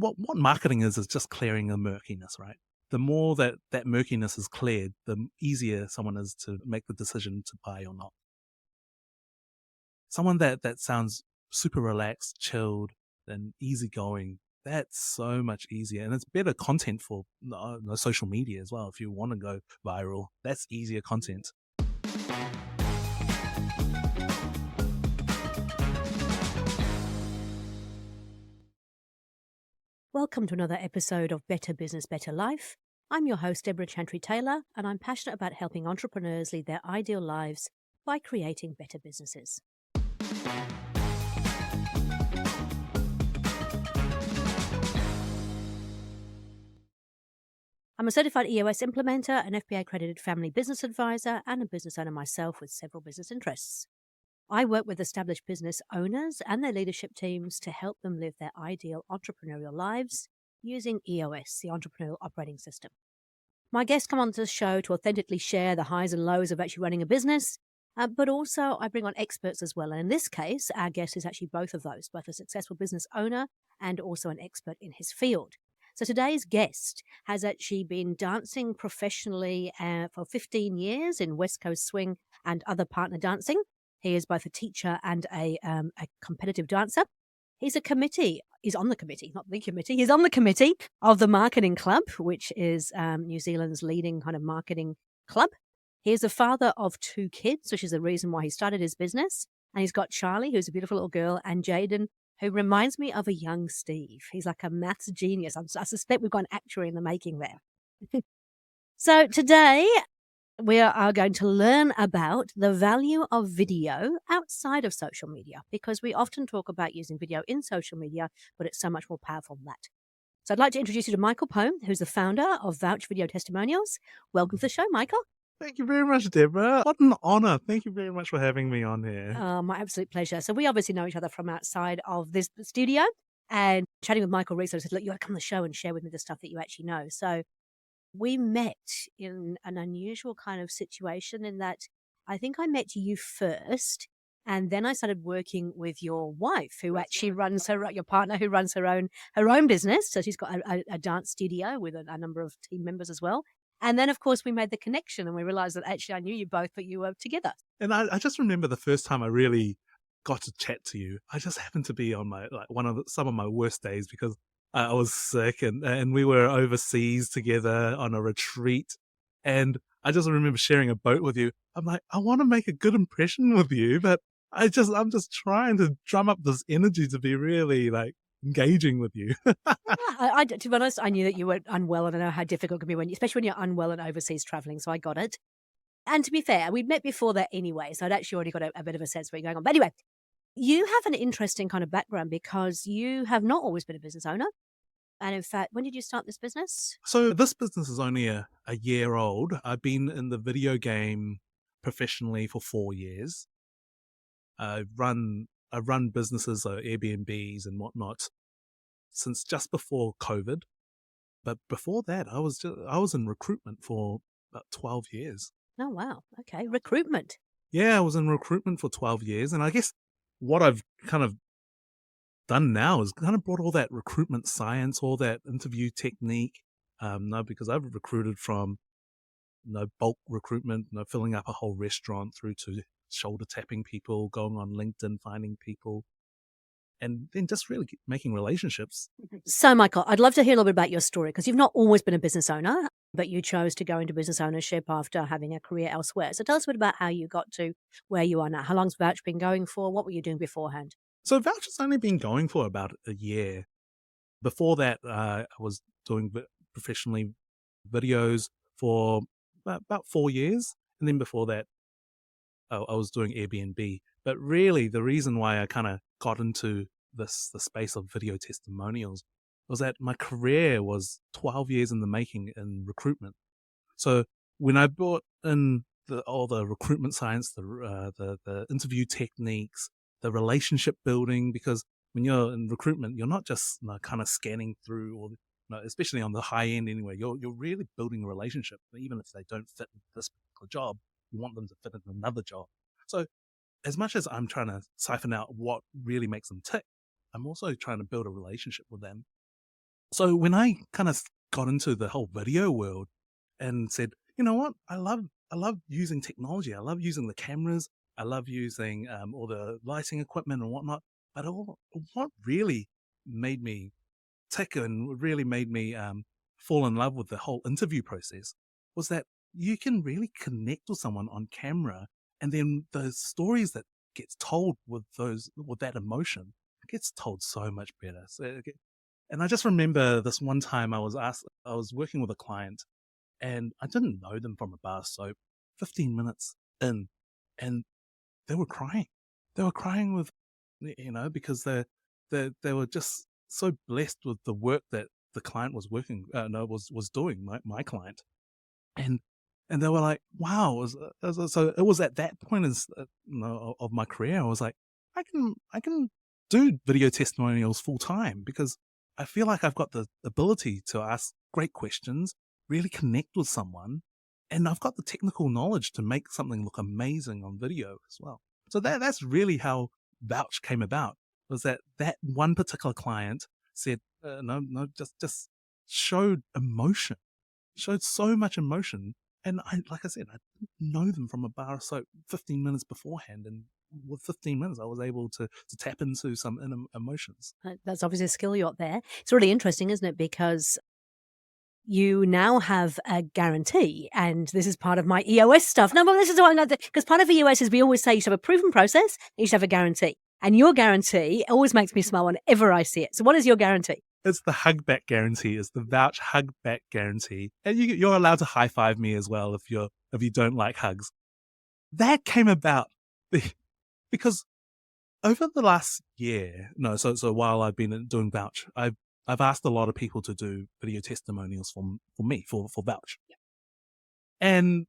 what marketing is just clearing the murkiness, right? The more that murkiness is cleared, the easier someone is to make the decision to buy or not. Someone that sounds super relaxed, chilled, and easygoing, that's so much easier. And it's better content for social media as well. If you want to go viral, that's easier content. Welcome to another episode of Better Business, Better Life. I'm your host, Debra Chantry-Taylor, and I'm passionate about helping entrepreneurs lead their ideal lives by creating better businesses. I'm a certified EOS implementer, an FBA-accredited family business advisor, and a business owner myself with several business interests. I work with established business owners and their leadership teams to help them live their ideal entrepreneurial lives using EOS, the Entrepreneurial Operating System. My guests come onto the show to authentically share the highs and lows of actually running a business, but also I bring on experts as well. And in this case, our guest is actually both of those, both a successful business owner and also an expert in his field. So today's guest has actually been dancing professionally for 15 years in West Coast Swing and other partner dancing. He is both a teacher and a competitive dancer. He's on the committee of the Marketing Club, which is New Zealand's leading kind of marketing club. He is a father of 2 kids, which is the reason why he started his business. And he's got Charlie, who's a beautiful little girl, and Jaden, who reminds me of a young Steve. He's like a maths genius. I suspect we've got an actuary in the making there. So today, we are going to learn about the value of video outside of social media, because we often talk about using video in social media, but it's so much more powerful than that. So I'd like to introduce you to Michael Pohm, who's the founder of Vouch Video Testimonials. Welcome to the show, Michael. Thank you very much, Debra. What an honor. Thank you very much for having me on here. My absolute pleasure. So we obviously know each other from outside of this studio, and chatting with Michael recently, I said, look, you got to come on the show and share with me the stuff that you actually know. So we met in an unusual kind of situation in that I think I met you first, and then I started working with your wife, who actually runs your partner, who runs her own business. So she's got a dance studio with a number of team members as well. And then, of course, we made the connection and we realized that actually I knew you both, but you were together. And I just remember the first time I really got to chat to you. I just happened to be on some of my worst days because I was sick and we were overseas together on a retreat. And I just remember sharing a boat with you. I'm like, I want to make a good impression with you, but I'm just trying to drum up this energy to be really like engaging with you. To be honest, I knew that you were unwell, and I know how difficult it can be especially when you're unwell and overseas traveling. So I got it. And to be fair, we'd met before that anyway, so I'd actually already got a bit of a sense of what's going on. But anyway, you have an interesting kind of background because you have not always been a business owner. And in fact, when did you start this business? So this business is only a year old. I've been in the video game professionally for 4 years. I've run businesses, Airbnbs and whatnot, since just before COVID. But before that, I was in recruitment for about 12 years. Oh, wow. Okay. Recruitment. Yeah, I was in recruitment for 12 years. And I guess what I've kind of done now is kind of brought all that recruitment science, all that interview technique. Because I've recruited from bulk recruitment, filling up a whole restaurant through to shoulder tapping people, going on LinkedIn, finding people, and then just really making relationships. So, Michael, I'd love to hear a little bit about your story, because you've not always been a business owner, but you chose to go into business ownership after having a career elsewhere. So tell us a bit about how you got to where you are now. How long's Vouch been going for? What were you doing beforehand? So Vouch has only been going for about a year. Before that, I was doing professionally videos for about 4 years. And then before that, I was doing Airbnb. But really, the reason why I kind of got into the space of video testimonials was that my career was 12 years in the making in recruitment. So when I brought in all the recruitment science, the interview techniques, the relationship building, because when you're in recruitment, you're not just kind of scanning through, or especially on the high end anyway, you're really building a relationship. Even if they don't fit in this particular job, you want them to fit in another job. So as much as I'm trying to siphon out what really makes them tick, I'm also trying to build a relationship with them. So when I kind of got into the whole video world and said, you know what, I love using technology. I love using the cameras. I love using all the lighting equipment and whatnot. But what really made me tick and really made me fall in love with the whole interview process was that you can really connect with someone on camera, and then the stories that gets told with that emotion gets told so much better. And I just remember this one time I was working with a client and I didn't know them from a bar soap. 15 minutes in, and they were crying. They were crying because they were just so blessed with the work that the client was was doing, my client. And they were like, wow. So it was at that point of my career, I was like, I can do video testimonials full time because I feel like I've got the ability to ask great questions, really connect with someone, and I've got the technical knowledge to make something look amazing on video as well. So that's really how Vouch came about. Was that one particular client said, no, just showed emotion, showed so much emotion. And like I said, I didn't know them from a bar of soap 15 minutes beforehand. And with 15 minutes, I was able to tap into some emotions. That's obviously a skill you got there. It's really interesting, isn't it? Because you now have a guarantee, and this is part of my EOS stuff. No, but this is what I know, because part of EOS is we always say you should have a proven process, you should have a guarantee. And your guarantee always makes me smile whenever I see it. So what is your guarantee? It's the Hug Back Guarantee. It's the Vouch Hug Back Guarantee. And you're allowed to high five me as well if you don't like hugs. That came about because over the last year, so while I've been doing Vouch, I've asked a lot of people to do video testimonials for me for Vouch, and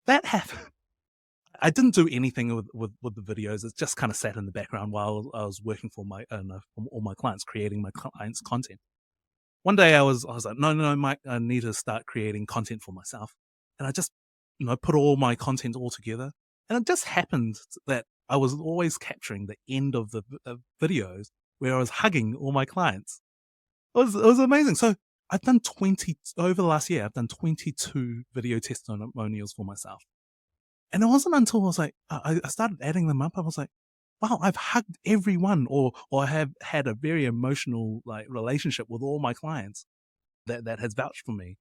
that happened. I didn't do anything with the videos. It just kind of sat in the background while I was working for all my clients, creating my clients' content. One day I was like, no, Mike, I need to start creating content for myself, and I just put all my content all together, and it just happened that I was always capturing the end of the videos where I was hugging all my clients. It was amazing. So I've done over the last year. I've done 22 video testimonials for myself. And it wasn't until I was like, I started adding them up. I was like, wow, I've hugged everyone, or I have had a very emotional relationship with all my clients that has vouched for me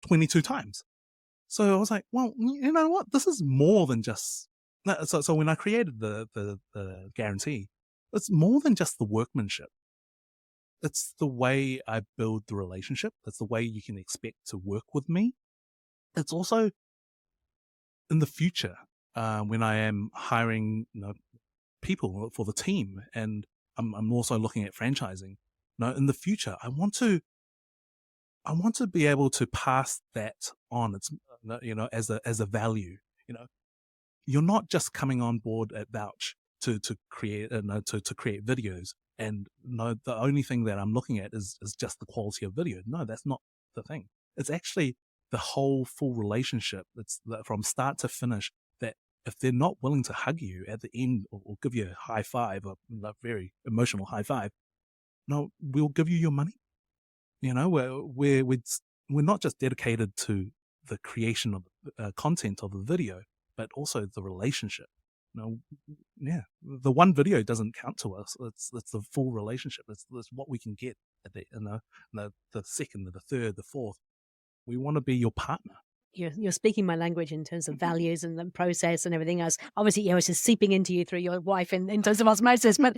22 times. So I was like, well, you know what? This is more than just. So when I created the guarantee, it's more than just the workmanship. It's the way I build the relationship. It's the way you can expect to work with me. It's also in the future, when I am hiring people for the team, and I'm also looking at franchising. In the future, I want to be able to pass that on. It's as a value. You're not just coming on board at Vouch to create to create videos, and the only thing that I'm looking at is just the quality of video. No, that's not the thing. It's actually the whole full relationship. It's from start to finish, that if they're not willing to hug you at the end or give you a high five, or a very emotional high five, we'll give you your money. We're not just dedicated to the creation of content of the video, but also the relationship. The one video doesn't count to us. It's the full relationship. It's what we can get at the second, the third, the fourth. We want to be your partner. You're speaking my language in terms of values and the process and everything else. Obviously, it's just seeping into you through your wife in terms of osmosis. But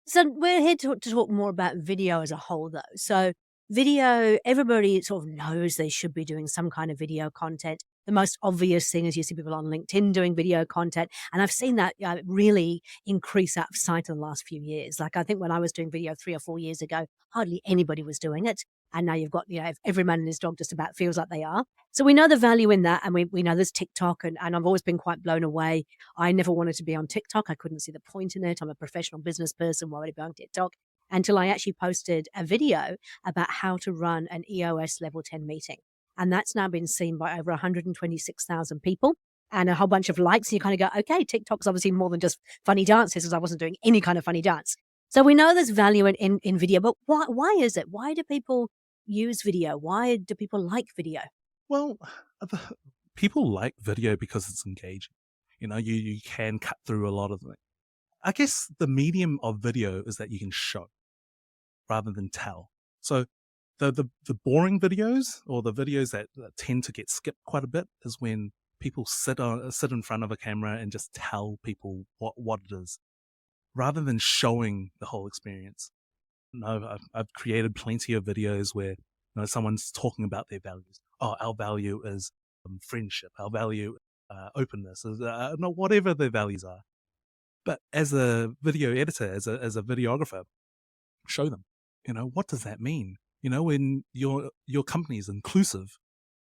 so we're here to talk more about video as a whole, though. So video, everybody sort of knows they should be doing some kind of video content. The most obvious thing is you see people on LinkedIn doing video content. And I've seen that really increase out of sight in the last few years. Like I think when I was doing video 3 or 4 years ago, hardly anybody was doing it. And now you've got, every man and his dog just about feels like they are. So we know the value in that. And we know there's TikTok. And I've always been quite blown away. I never wanted to be on TikTok. I couldn't see the point in it. I'm a professional business person. Why would I be on TikTok? Until I actually posted a video about how to run an EOS level 10 meeting. And that's now been seen by over 126,000 people and a whole bunch of likes. You kind of go, okay, TikTok's obviously more than just funny dances, because I wasn't doing any kind of funny dance. So we know there's value in video, but why is it? Why do people use video? Why do people like video? Well, the, people like video because it's engaging. You can cut through a lot of it. I guess the medium of video is that you can show rather than tell. So the boring videos, or the videos that tend to get skipped quite a bit, is when people sit in front of a camera and just tell people what it is, rather than showing the whole experience. I've created plenty of videos where someone's talking about their values. Oh, our value is friendship. Our value openness. Is, whatever their values are. But as a video editor, as a videographer, show them. What does that mean? When your company is inclusive,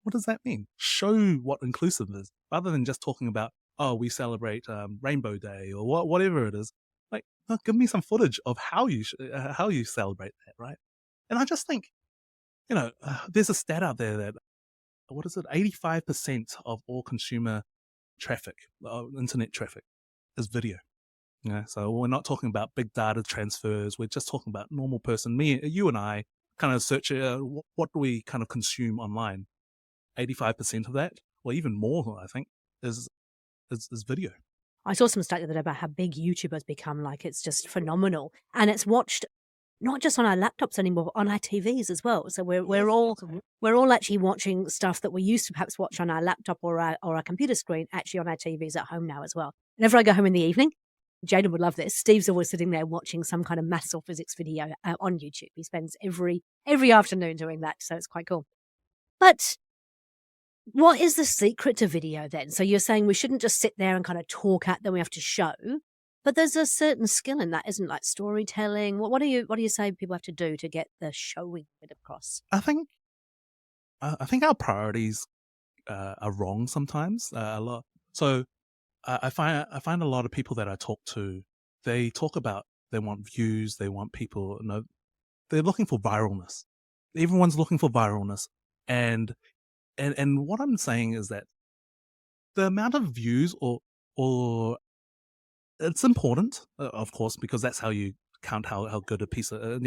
what does that mean? Show what inclusive is, rather than just talking about, oh, we celebrate Rainbow Day or whatever it is. Like, no, give me some footage of how you celebrate that, right? And I just think, there's a stat out there that, what is it? 85% of all consumer traffic, internet traffic, is video. So we're not talking about big data transfers. We're just talking about normal person, you and I, kind of search what do we kind of consume online. 85% of that, or even more, I think, is video. I saw some stat the other day about how big YouTube has become. Like, it's just phenomenal, and it's watched not just on our laptops anymore, but on our TVs as well. So we're all actually watching stuff that we used to perhaps watch on our laptop or our computer screen, actually on our TVs at home now as well. Whenever I go home in the evening, Jaden would love this, Steve's always sitting there watching some kind of maths or physics video on YouTube. He spends every afternoon doing that, so it's quite cool. But what is the secret to video then? So you're saying we shouldn't just sit there and kind of talk at them, we have to show. But there's a certain skill in that, isn't it? Like storytelling. What do you say people have to do to get the showing bit across? I think our priorities are wrong sometimes a lot. So I find a lot of people that I talk to, they talk about they want views, they want people, they're looking for viralness. Everyone's looking for viralness, and what I'm saying is that the amount of views or it's important, of course, because that's how you count how good a piece of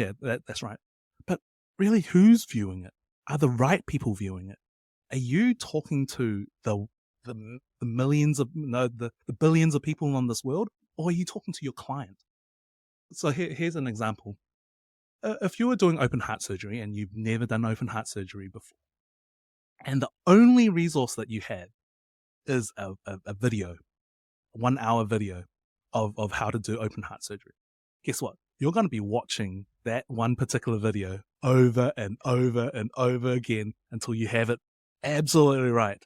that's right. But really, who's viewing it? Are the right people viewing it? Are you talking to the millions of the billions of people on this world, or are you talking to your client? So here's an example. If you were doing open heart surgery and you've never done open heart surgery before, and the only resource that you have is a video, 1 hour video of how to do open heart surgery, guess what? You're going to be watching that one particular video over and over and over again until you have it absolutely right.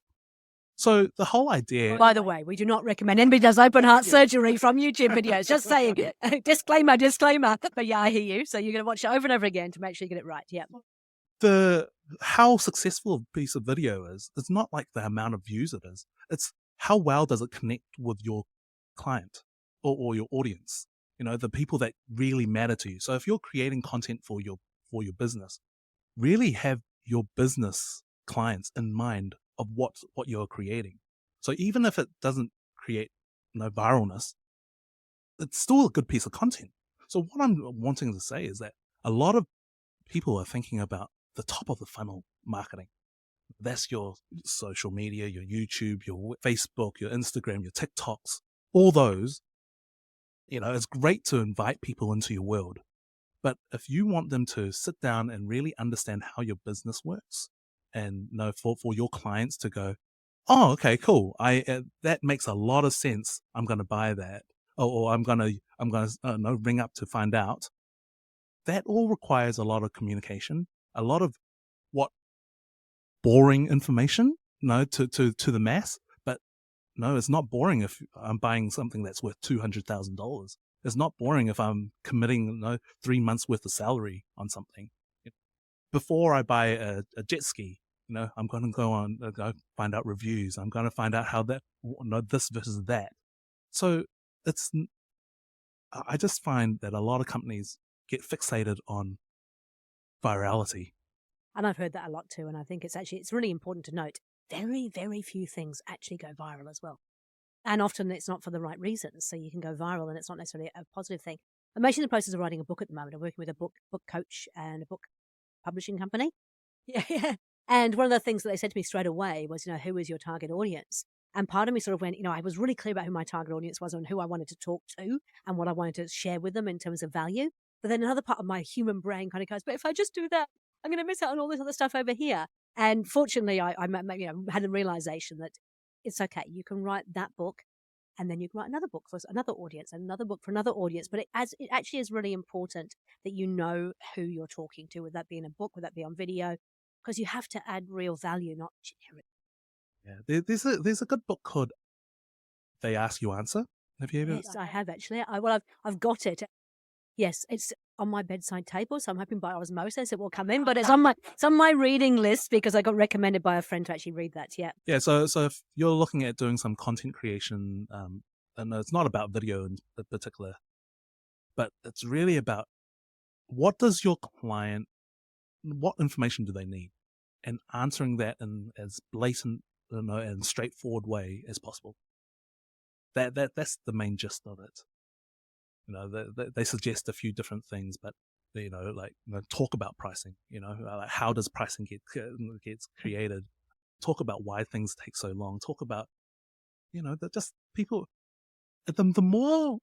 So the whole idea... By the way, we do not recommend anybody does open heart surgery from YouTube videos. Just saying. Disclaimer. But yeah, I hear you. So you're going to watch it over and over again to make sure you get it right. Yeah. How successful a piece of video is, it's not like the amount of views it is. It's how well does it connect with your client or your audience, the people that really matter to you. So if you're creating content for your business, really have your business clients in mind of what you're creating. So even if it doesn't create viralness, it's still a good piece of content. So what I'm wanting to say is that a lot of people are thinking about the top of the funnel marketing. That's your social media, your YouTube, your Facebook, your Instagram, your TikToks, all those. It's great to invite people into your world. But if you want them to sit down and really understand how your business works, and for your clients to go, oh, okay, cool, that makes a lot of sense. I'm going to buy that, or I'm going to ring up to find out. That all requires a lot of communication, a lot of boring information, to the mass. But no, it's not boring if I'm buying something that's worth $200,000. It's not boring if I'm committing 3 months worth of salary on something. Before I buy a jet ski, I'm going to go find out reviews. I'm going to find out how this versus that. So I just find that a lot of companies get fixated on virality. And I've heard that a lot too. And I think it's really important to note, very, very few things actually go viral as well. And often it's not for the right reasons. So you can go viral and it's not necessarily a positive thing. I'm actually in the process of writing a book at the moment. I'm working with a book coach and a book publishing company. Yeah, yeah. And one of the things that they said to me straight away was, who is your target audience? And part of me sort of went, I was really clear about who my target audience was and who I wanted to talk to and what I wanted to share with them in terms of value. But then another part of my human brain kind of goes, but if I just do that, I'm going to miss out on all this other stuff over here. And fortunately, I had a realization that it's okay. You can write that book and then you can write another book for another audience and another book for another audience. But it actually is really important that you know who you're talking to, would that be in a book, would that be on video, because you have to add real value, not generic. Yeah, there's a good book called They Ask You Answer. Have you ever? Yes, I have actually. I've got it. Yes, it's on my bedside table, so I'm hoping by osmosis it will come in. But it's on my reading list because I got recommended by a friend to actually read that. Yeah. Yeah, so if you're looking at doing some content creation, and it's not about video in particular, but it's really about what does your client, what information do they need, and answering that in as blatant, and straightforward way as possible. That's the main gist of it. They suggest a few different things, but talk about pricing. Like how does pricing gets created? Talk about why things take so long. Talk about that just people. The more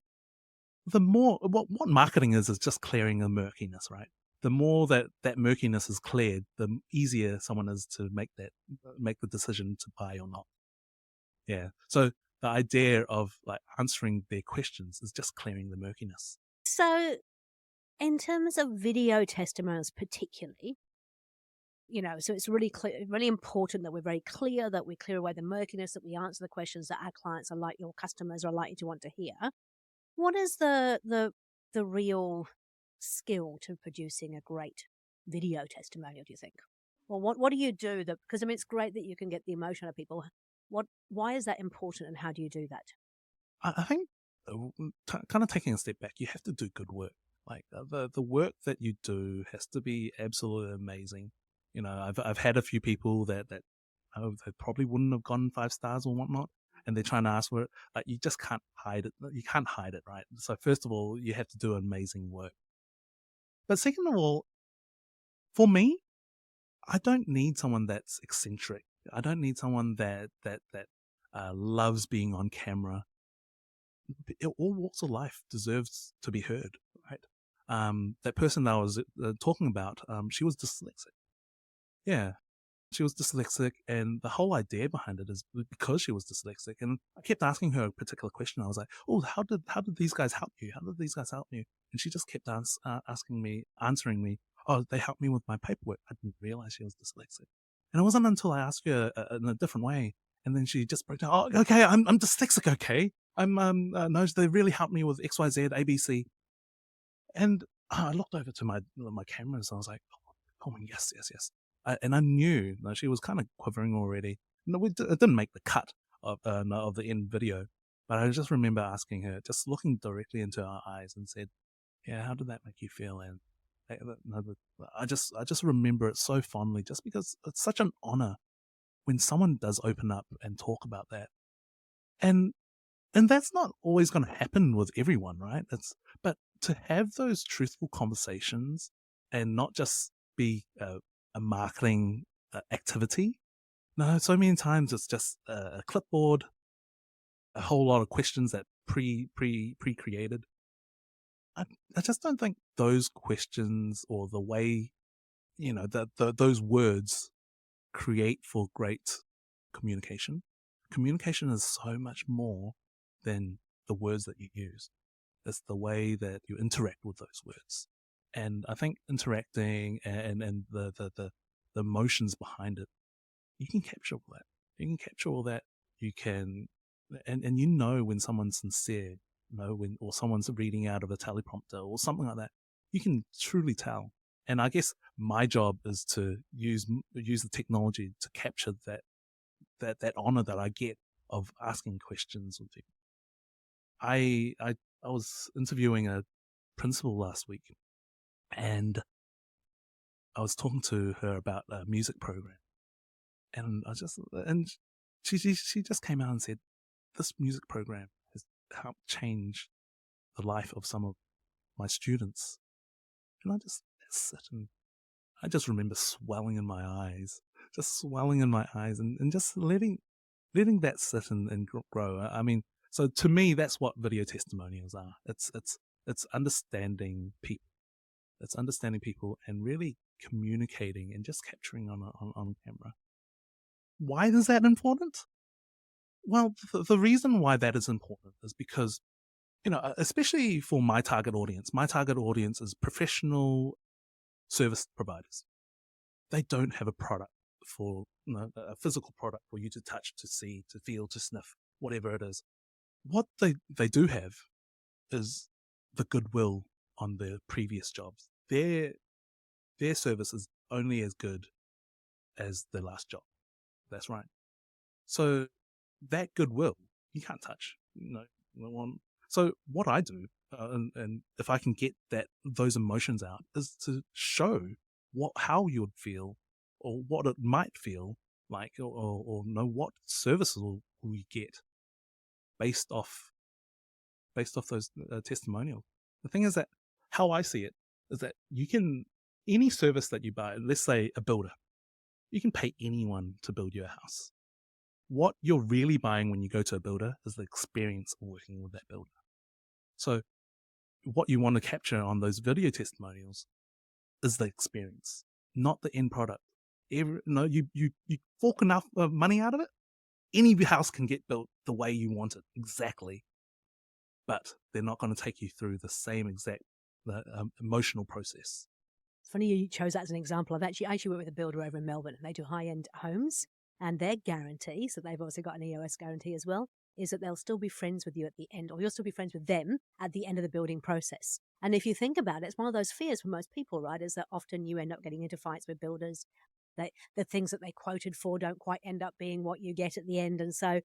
what marketing is just clearing the murkiness, right? The more that murkiness is cleared, the easier someone is to make the decision to buy or not. Yeah. So the idea of like answering their questions is just clearing the murkiness. So, in terms of video testimonials, particularly, so it's really clear, really important that we're very clear, that we clear away the murkiness, that we answer the questions that our clients are like, your customers are likely to want to hear. What is the real skill to producing a great video testimonial, do you think? Well, what do you do that, because it's great that you can get the emotion out of people. Why is that important and how do you do that? I think kind of taking a step back, you have to do good work. Like the work that you do has to be absolutely amazing. I've had a few people that they probably wouldn't have gotten 5 stars or whatnot, and they're trying to ask for it. Like you just can't hide it. You can't hide it, right? So first of all, you have to do amazing work. But second of all, for me, I don't need someone that's eccentric. I don't need someone that loves being on camera. All walks of life deserves to be heard, right? That person that I was talking about, she was dyslexic. Yeah, she was dyslexic, and the whole idea behind it is because she was dyslexic. And I kept asking her a particular question. I was like, "Oh, how did these guys help you? How did these guys help you?" And she just kept answering me. "Oh, they helped me with my paperwork." I didn't realize she was dyslexic, and it wasn't until I asked her in a different way, and then she just broke down. "Oh, okay, I'm dyslexic. Okay, no, they really helped me with X, Y, Z, A, B, C." And I looked over to my cameras. And I was like, "Oh, yes, yes, yes." And I knew she was kind of quivering already. No, it didn't make the cut of the end video, but I just remember asking her, just looking directly into her eyes, and said, "Yeah, how did that make you feel?" And I just remember it so fondly, just because it's such an honor when someone does open up and talk about that. And that's not always going to happen with everyone, right? But to have those truthful conversations and not just be a marketing activity. No, so many times it's just a clipboard, a whole lot of questions that pre-created. I just don't think those questions or the way, those words create for great communication. Communication is so much more than the words that you use. It's the way that you interact with those words. And I think interacting and the emotions behind it, you can capture all that. You can capture all that. You can, and when someone's sincere, or someone's reading out of a teleprompter or something like that, you can truly tell. And I guess my job is to use the technology to capture that honor that I get of asking questions with people. I was interviewing a principal last week, and I was talking to her about a music program, and she just came out and said, "This music program has helped change the life of some of my students. And I just sit and I just remember swelling in my eyes, and just letting that sit and grow. I mean, so to me, that's what video testimonials are. It's understanding people. It's understanding people and really communicating and just capturing on camera. Why is that important? Well, the reason why that is important is because, especially for my target audience is professional service providers. They don't have a product a physical product for you to touch, to see, to feel, to sniff, whatever it is. What they do have is the goodwill on their previous jobs. Their service is only as good as their last job. That's right. So that goodwill you can't touch. No one. So what I do, and if I can get those emotions out, is to show how you would feel, or what it might feel like, or know what services will you get based off those testimonials. The thing is that how I see it is that any service that you buy, let's say a builder, you can pay anyone to build you a house. What you're really buying when you go to a builder is the experience of working with that builder. So what you want to capture on those video testimonials is the experience, not the end product. You fork enough money out of it, any house can get built the way you want it, exactly. But they're not going to take you through the same exact emotional process. It's funny you chose that as an example. I actually work with a builder over in Melbourne, and they do high-end homes. And their guarantee, so they've obviously got an EOS guarantee as well, is that they'll still be friends with you at the end, or you'll still be friends with them at the end of the building process. And if you think about it, it's one of those fears for most people, right? Is that often you end up getting into fights with builders. The things that they quoted for don't quite end up being what you get at the end. And so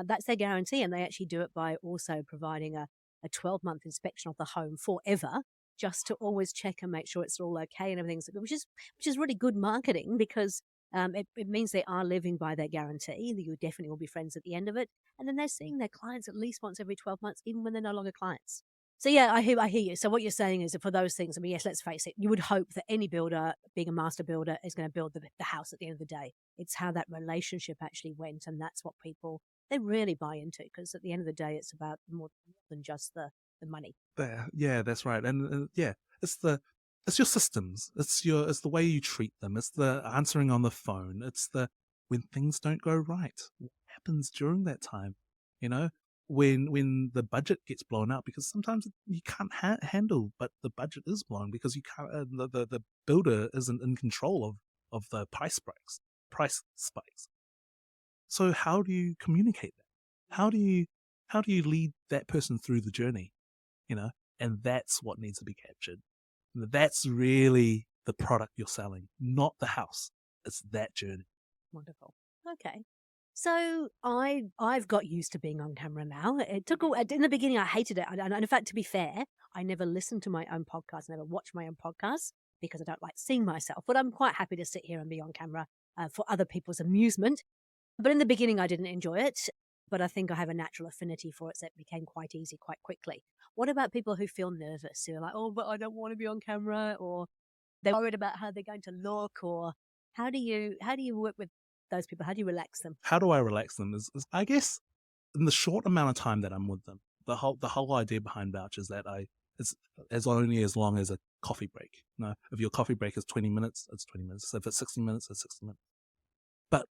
that's their guarantee. And they actually do it by also providing a 12-month inspection of the home forever, just to always check and make sure it's all okay and everything's, which is really good marketing, because it means they are living by their guarantee, that you definitely will be friends at the end of it. And then they're seeing their clients at least once every 12 months, even when they're no longer clients. So yeah, I hear you. So what you're saying is that for those things, I mean, yes, let's face it, you would hope that any builder, being a master builder, is going to build the house at the end of the day. It's how that relationship actually went. And that's what they really buy into, because at the end of the day, it's about more than just the money. Yeah, that's right. And it's your systems. It's the way you treat them. It's the answering on the phone. It's when things don't go right. What happens during that time? When the budget gets blown out, because sometimes you can't handle, but the budget is blown because you can't. The builder isn't in control of the price spikes. So how do you communicate that? How do you lead that person through the journey? And that's what needs to be captured. That's really the product you're selling, not the house. It's that journey. Wonderful. Okay. So I've got used to being on camera now. It took in the beginning. I hated it, and in fact, to be fair, I never listened to my own podcast, never watched my own podcast, because I don't like seeing myself. But I'm quite happy to sit here and be on camera for other people's amusement. But in the beginning, I didn't enjoy it. But I think I have a natural affinity for it, so it became quite easy quite quickly. What about people who feel nervous, who are like, oh, but I don't want to be on camera, or they're worried about how they're going to look, or how do you work with those people? How do you relax them? How do I relax them is I guess in the short amount of time that I'm with them, the whole idea behind Vouch is that it's only as long as a coffee break. If your coffee break is 20 minutes, it's 20 minutes. If it's 60 minutes, it's 60 minutes. But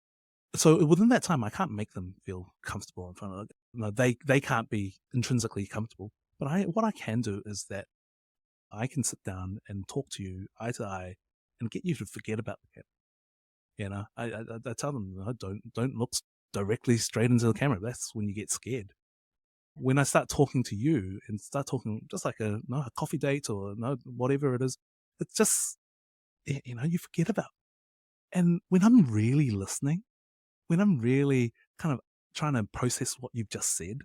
so within that time, I can't make them feel comfortable in front of they can't be intrinsically comfortable. But what I can do is that I can sit down and talk to you eye to eye and get you to forget about the camera. I tell them, don't look directly straight into the camera. That's when you get scared. When I start talking to you and start talking just like a coffee date or whatever it is, it's just, you forget about it. And when I'm really listening, when I'm really kind of trying to process what you've just said,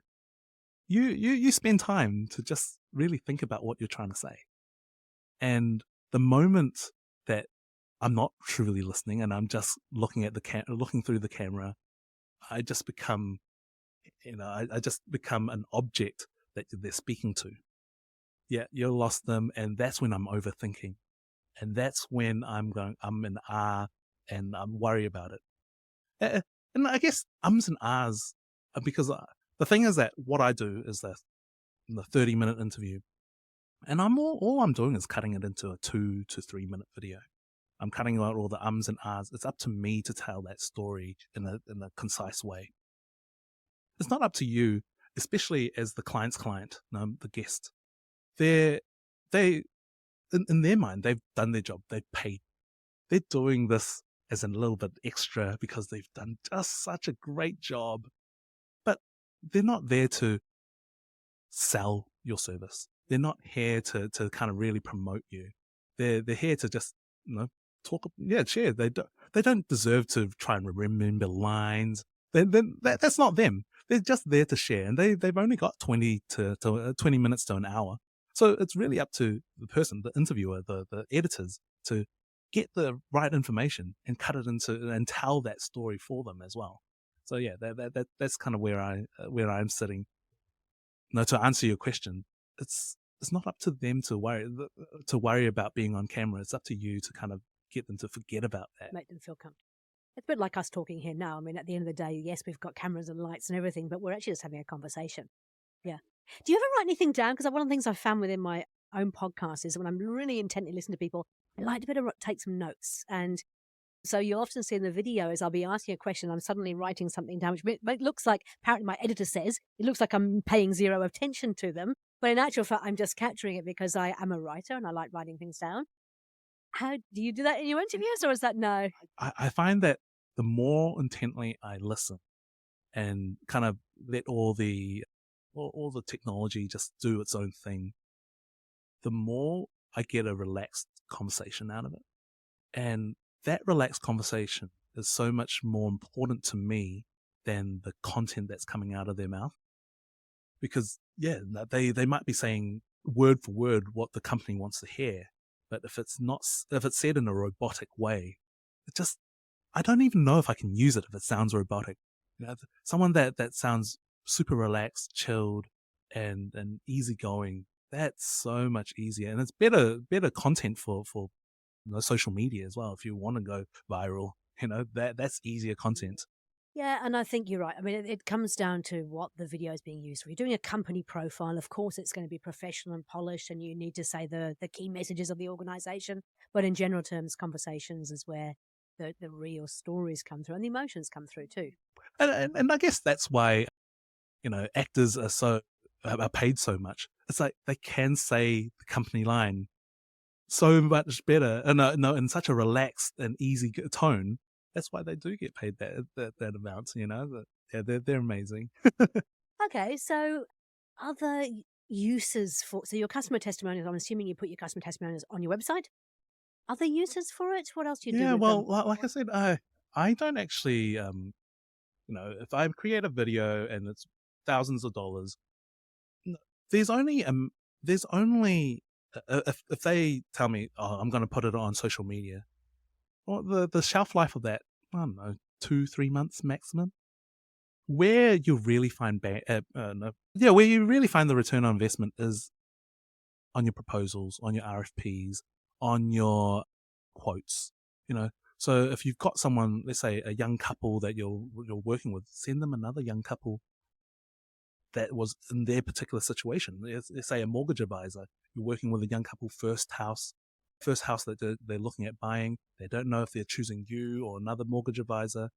you spend time to just really think about what you're trying to say. And the moment that I'm not truly listening and I'm just looking at looking through the camera, I just become, I just become an object that they're speaking to. yeah, you lost them. And that's when I'm overthinking. And that's when I'm in R and I'm worried about it. And I guess ums and ahs, because the thing is that what I do is the 30-minute interview, and all I'm doing is cutting it into a 2 to 3 minute video. I'm cutting out all the ums and ahs. It's up to me to tell that story in a concise way. It's not up to you, especially as the client's client, the guest. They in their mind, they've done their job. They've paid. They're doing this as a little bit extra because they've done just such a great job. But they're not there to sell your service. They're not here to kind of really promote you. They're here to just, talk, share. They don't deserve to try and remember lines. That's not them. They're just there to share, and they've only got 20 minutes to an hour. So it's really up to the person, the interviewer, the editors, to get the right information and cut it into and tell that story for them as well. So yeah, that's kind of where I'm sitting. No, to answer your question, it's not up to them to worry about being on camera. It's up to you to kind of get them to forget about that. Make them feel comfortable. It's a bit like us talking here now. I mean, at the end of the day, yes, we've got cameras and lights and everything, but we're actually just having a conversation. Yeah. Do you ever write anything down? Because one of the things I've found within my own podcast is when I'm really intently listening to people, I like to take some notes. And so you'll often see in the video is I'll be asking a question, I'm suddenly writing something down, which it looks like, apparently my editor says, it looks like I'm paying zero attention to them. But in actual fact, I'm just capturing it because I am a writer and I like writing things down. How do you do that in your interviews, or is that no? I find that the more intently I listen and kind of let all the technology just do its own thing, the more I get a relaxed conversation out of it. And that relaxed conversation is so much more important to me than the content that's coming out of their mouth. Because, yeah, they might be saying word for word what the company wants to hear. But if it's said in a robotic way, I don't even know if I can use it if it sounds robotic. Someone that sounds super relaxed, chilled, and easygoing, that's so much easier. And it's better content for social media as well. If you want to go viral, that's easier content. Yeah, and I think you're right. I mean, it comes down to what the video is being used for. You're doing a company profile. Of course, it's going to be professional and polished, and you need to say the key messages of the organization. But in general terms, conversations is where the real stories come through and the emotions come through too. And I guess that's why, actors are paid so much. It's like they can say the company line so much better and in such a relaxed and easy tone. That's why they do get paid that amount. Yeah, they're amazing. Okay, so other uses so your customer testimonials. I'm assuming you put your customer testimonials on your website. Other uses for it? What else do you do? Yeah, with well, them? like I said, I don't actually if I create a video and it's thousands of dollars, there's only if they tell me, oh, I'm going to put it on social media, well, the shelf life of that, I don't know, 2-3 months maximum. Where you really find where you really find the return on investment is on your proposals, on your RFPs, on your quotes. So if you've got someone, let's say a young couple that you're working with, send them another young couple that was in their particular situation. Let's say a mortgage advisor. You're working with a young couple, first house that they're looking at buying. They don't know if they're choosing you or another mortgage advisor.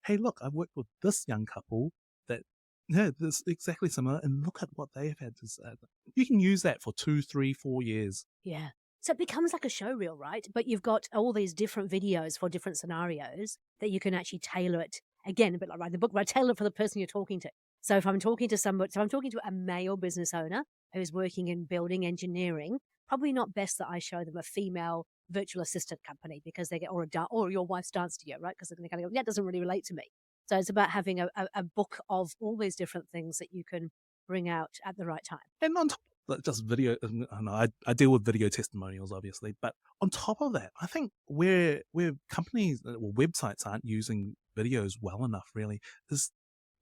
Hey, look, I've worked with this young couple that, that's exactly similar, and look at what they have had to say. You can use that for 2, 3, 4 years. Yeah. So it becomes like a show reel, right? But you've got all these different videos for different scenarios that you can actually tailor it. Again, a bit like writing the book, right? Tailor it for the person you're talking to. So if I'm talking to a male business owner who's working in building engineering, probably not best that I show them a female virtual assistant company because they get, or your wife's dance studio, right? Because they're going to kind of go, yeah, it doesn't really relate to me. So it's about having a book of all these different things that you can bring out at the right time. And on top of just video, I deal with video testimonials, obviously, but on top of that, I think where companies or websites aren't using videos well enough, really, is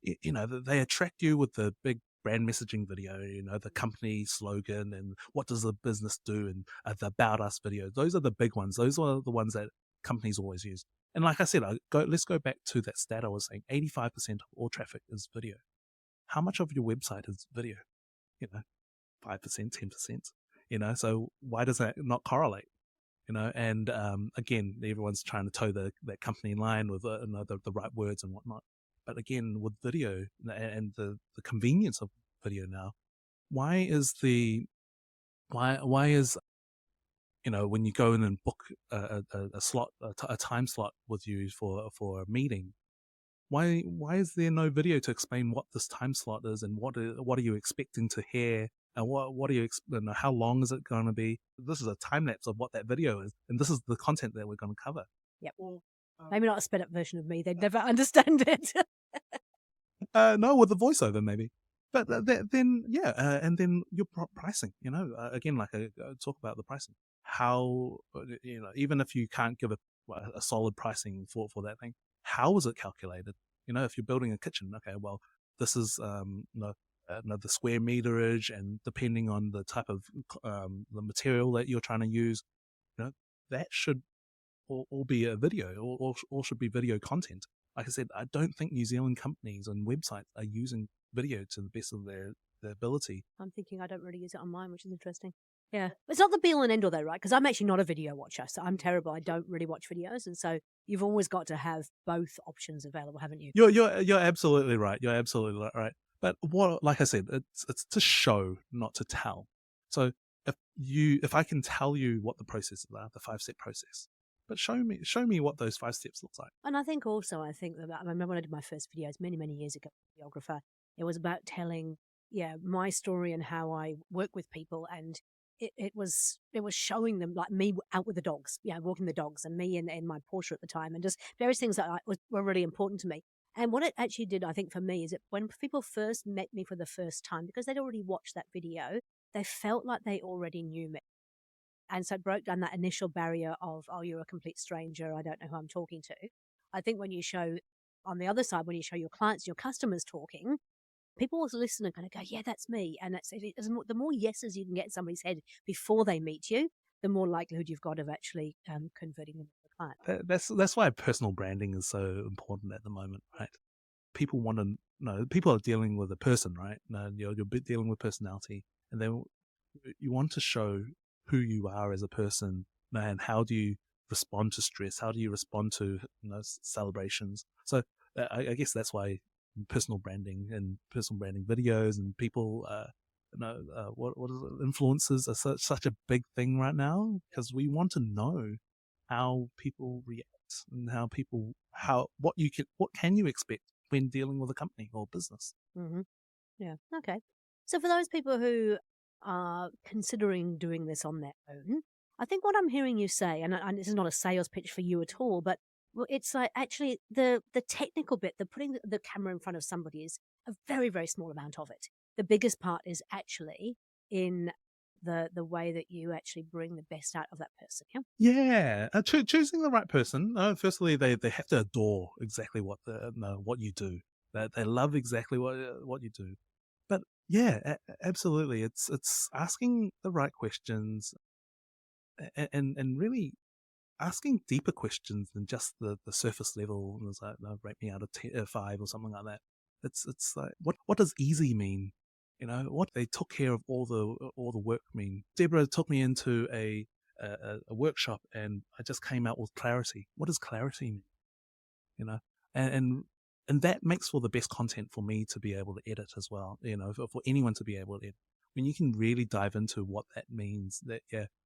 they attract you with the big brand messaging video, the company slogan and what does the business do, and the About Us videos. Those are the big ones. Those are the ones that companies always use. And like I said, let's go back to that stat I was saying, 85% of all traffic is video. How much of your website is video? 5%, 10%, so why does that not correlate? And again, everyone's trying to toe that company line with the right words and whatnot. But again, with video and the convenience of video now, why is when you go in and book a slot, a time slot with you for a meeting, why is there no video to explain what this time slot is and what are you expecting to hear, and what are you how long is it going to be? This is a time lapse of what that video is, and this is the content that we're going to cover. Yep. Maybe not a sped up version of me. They'd never understand it. No, with the voiceover maybe. But then and then your pricing. Again, like talk about the pricing. How even if you can't give a solid pricing for that thing, how is it calculated? If you're building a kitchen, okay, well, this is the square meterage, and depending on the type of the material that you're trying to use, that should all be a video, or should be video content. Like I said, I don't think New Zealand companies and websites are using video to the best of their ability. I'm thinking I don't really use it on mine, which is interesting. Yeah. It's not the be all and end all though, right? Because I'm actually not a video watcher, so I'm terrible. I don't really watch videos. And so you've always got to have both options available, haven't you? You're absolutely right. You're absolutely right. But like I said, it's to show, not to tell. So if I can tell you what the processes are, the 5-step process, but show me what those 5 steps look like. And I think that I remember when I did my first videos many, many years ago, videographer, it was about telling, my story and how I work with people. And it was showing them, like me out with the dogs, walking the dogs, and me in my Porsche at the time, and just various things that were really important to me. And what it actually did, I think, for me, is that when people first met me for the first time, because they'd already watched that video, they felt like they already knew me. And so it broke down that initial barrier of, oh, you're a complete stranger, I don't know who I'm talking to. I think when you show, on the other side, when you show your clients, your customers talking, people will listen and kind of go, yeah, that's me. And the more yeses you can get in somebody's head before they meet you, the more likelihood you've got of actually converting them to a client. That's why personal branding is so important at the moment, right? People want to know, people are dealing with a person, right? You're dealing with personality, and then you want to show who you are as a person, and how do you respond to stress? How do you respond to celebrations? So I guess that's why personal branding videos and people, what is it? Influencers are such a big thing right now, because we want to know how people react and what can you expect when dealing with a company or business. Mm-hmm. Yeah. Okay. So for those people who are considering doing this on their own, I think what I'm hearing you say, and this is not a sales pitch for you at all, but it's like actually the technical bit, the putting the camera in front of somebody is a very, very small amount of it. The biggest part is actually in the way that you actually bring the best out of that person. Yeah, choosing the right person. Firstly, they have to adore exactly what you do. They love exactly what you do. But yeah, absolutely, it's asking the right questions, and really asking deeper questions than just the surface level. It's like, no, rate me out of 5 or something like that. It's like, what does easy mean? What they took care of all the work mean. Debra took me into a workshop, and I just came out with clarity. What does clarity mean? And that makes for the best content for me to be able to edit as well. For anyone to be able to edit. When you can really dive into what that means, that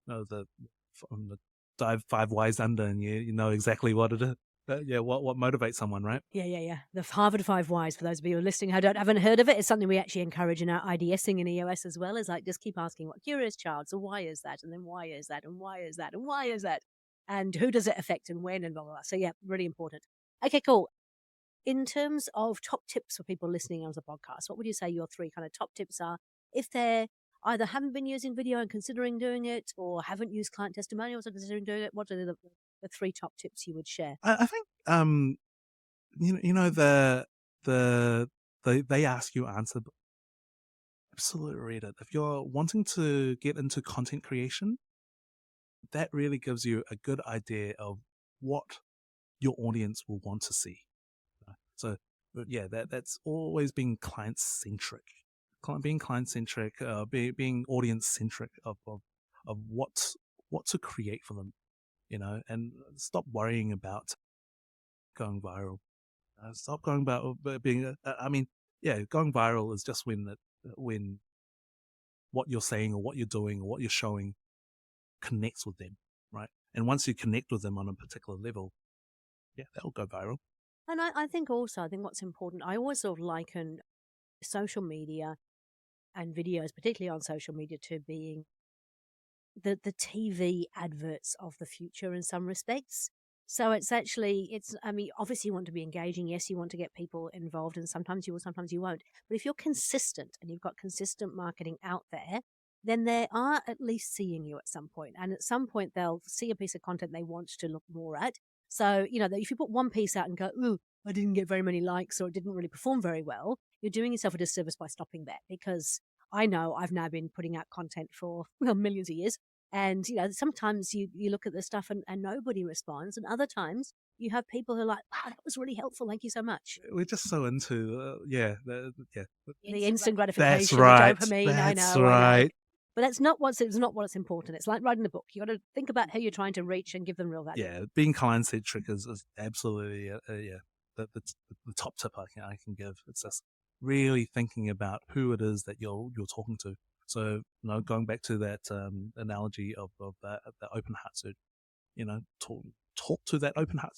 from the dive 5 whys under, and you know exactly what it is. What motivates someone, right? Yeah. The Harvard 5 Whys, for those of you who are listening who haven't heard of it, it's something we actually encourage in our IDSing in EOS as well. Is like, just keep asking what curious child. So why is that? And then why is that? And why is that? And why is that? And who does it affect and when and blah, blah, blah. So yeah, really important. Okay, cool. In terms of top tips for people listening on the podcast, what would you say your 3 kind of top tips are if they're either haven't been using video and considering doing it, or haven't used client testimonials and considering doing it? What are the 3 top tips you would share? I think they ask you answer absolutely read it. If you're wanting to get into content creation, that really gives you a good idea of what your audience will want to see. So, yeah, that's always been client-centric. Being client-centric, being audience-centric of what to create for them, and stop worrying about going viral. Stop going about being. Going viral is just when what you're saying or what you're doing or what you're showing connects with them, right? And once you connect with them on a particular level, yeah, that'll go viral. And I think what's important, I always sort of liken social media and videos, particularly on social media, to being the TV adverts of the future in some respects. So obviously you want to be engaging. Yes, you want to get people involved, and sometimes you will, sometimes you won't. But if you're consistent and you've got consistent marketing out there, then they are at least seeing you at some point. And at some point, they'll see a piece of content they want to look more at. So, if you put one piece out and go, ooh, I didn't get very many likes or it didn't really perform very well, you're doing yourself a disservice by stopping there. Because I know I've now been putting out content for millions of years. And, sometimes you look at the stuff and nobody responds. And other times you have people who are like, wow, that was really helpful. Thank you so much. We're just so into, The instant gratification, that's right. the dopamine. That's I know. right. But that's not what's important. It's like writing a book. You got to think about who you're trying to reach and give them real value. Yeah, being client-centric is absolutely, the top tip I can give. It's just really thinking about who it is that you're talking to. So, going back to that analogy of the open heart surgeon, talk to that open heart,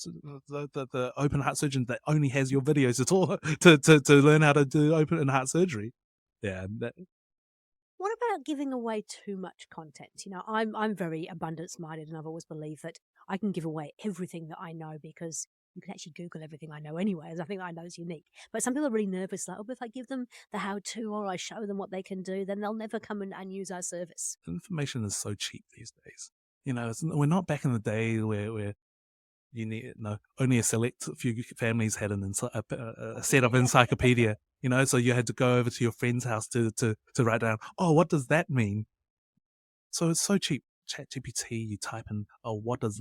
the open heart surgeon that only has your videos to learn how to do open heart surgery. Yeah. What about giving away too much content? I'm very abundance minded, and I've always believed that I can give away everything that I know because you can actually Google everything I know anyway. There's nothing that I know is unique. But some people are really nervous, like, if I give them the how-to or I show them what they can do, then they'll never come and use our service. Information is so cheap these days. We're not back in the day where you need only a select few families had a set of encyclopedia. So you had to go over to your friend's house to write down, oh, what does that mean? So it's so cheap. ChatGPT, you type in, oh, what does,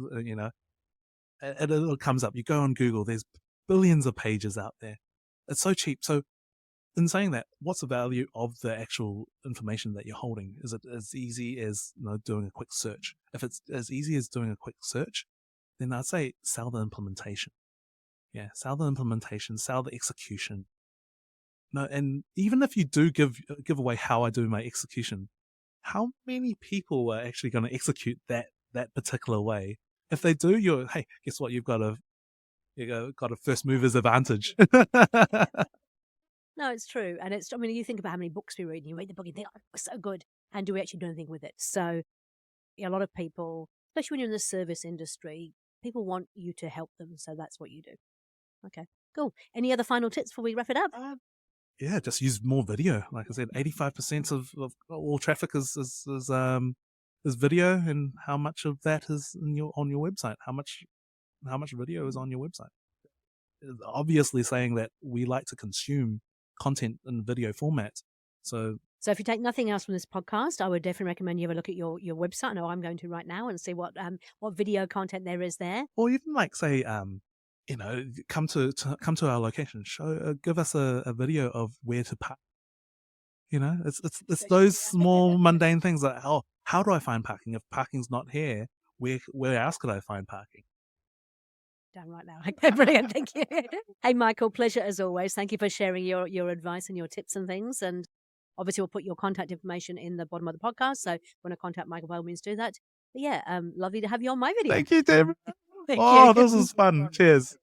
it comes up. You go on Google, there's billions of pages out there. It's so cheap. So in saying that, what's the value of the actual information that you're holding? Is it as easy as doing a quick search? If it's as easy as doing a quick search, then I'd say sell the implementation. Yeah, sell the implementation, sell the execution. And even if you do give away how I do my execution, how many people are actually going to execute that particular way? If they do, hey, guess what? You've got a first mover's advantage. No, it's true. And you think about how many books we read, and you read the book and you think, oh, it was so good. And do we actually do anything with it? So a lot of people, especially when you're in the service industry, people want you to help them. So that's what you do. Okay, cool. Any other final tips before we wrap it up? Yeah, just use more video. Like I said, 85% of all traffic is video, and how much of that is on your website? How much video is on your website? It's obviously saying that we like to consume content in video format. So if you take nothing else from this podcast, I would definitely recommend you have a look at your website. I know I'm going to right now, and see what video content there is there. Or even say come to our location, give us a video of where to park. It's those small mundane things like, how do I find parking? If parking's not here, where else could I find parking? Done right now. Okay, brilliant. Thank you. Hey, Michael, pleasure as always. Thank you for sharing your advice and your tips and things. And obviously, we'll put your contact information in the bottom of the podcast. So if you want to contact Michael, by all means, do that. But yeah, lovely to have you on my video. Thank you, Debra. Thank you. This was fun. Cheers.